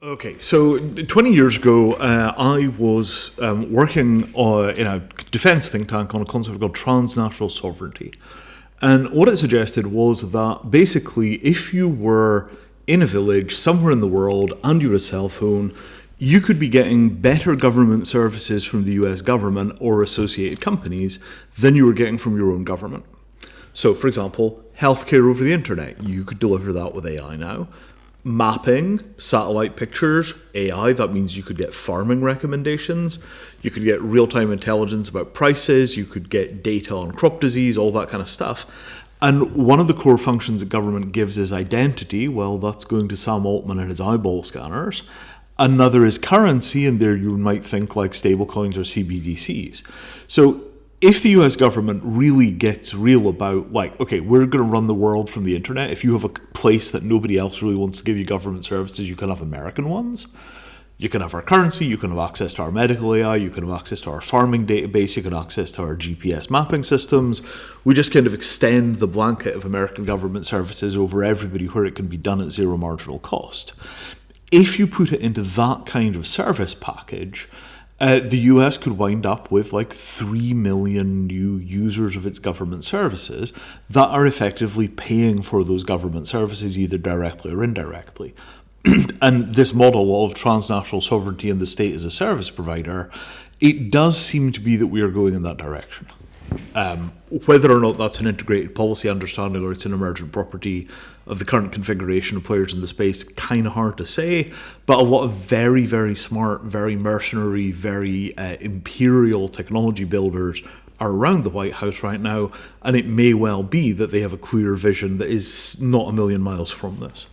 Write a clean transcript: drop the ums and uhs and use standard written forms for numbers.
Okay, so 20 years ago, I was working in a defence think tank on a concept called transnational sovereignty. And what it suggested was that basically, if you were in a village somewhere in the world and you had a cell phone, you could be getting better government services from the US government or associated companies than you were getting from your own government. So, for example, healthcare over the internet, you could deliver that with AI now. Mapping, satellite pictures, AI, that means you could get farming recommendations, you could get real-time intelligence about prices, you could get data on crop disease, all that kind of stuff. And one of the core functions that government gives is identity. Well, that's going to Sam Altman and his eyeball scanners. Another is currency, and there you might think like stablecoins or CBDCs. So if the US government really gets real about, like, okay, we're going to run the world from the internet. If you have a place that nobody else really wants to give you government services, you can have American ones. You can have our currency, you can have access to our medical AI, you can have access to our farming database, you can have access to our GPS mapping systems. We just kind of extend the blanket of American government services over everybody where it can be done at zero marginal cost. If you put it into that kind of service package, the US could wind up with like 3 million new users of its government services that are effectively paying for those government services either directly or indirectly. And this model of transnational sovereignty and the state as a service provider, it does seem to be that we are going in that direction. Whether or not that's an integrated policy understanding or it's an emergent property of the current configuration of players in the space, kind of hard to say, but a lot of very, very smart, very mercenary, very imperial technology builders are around the White House right now, and it may well be that they have a clear vision that is not a million miles from this.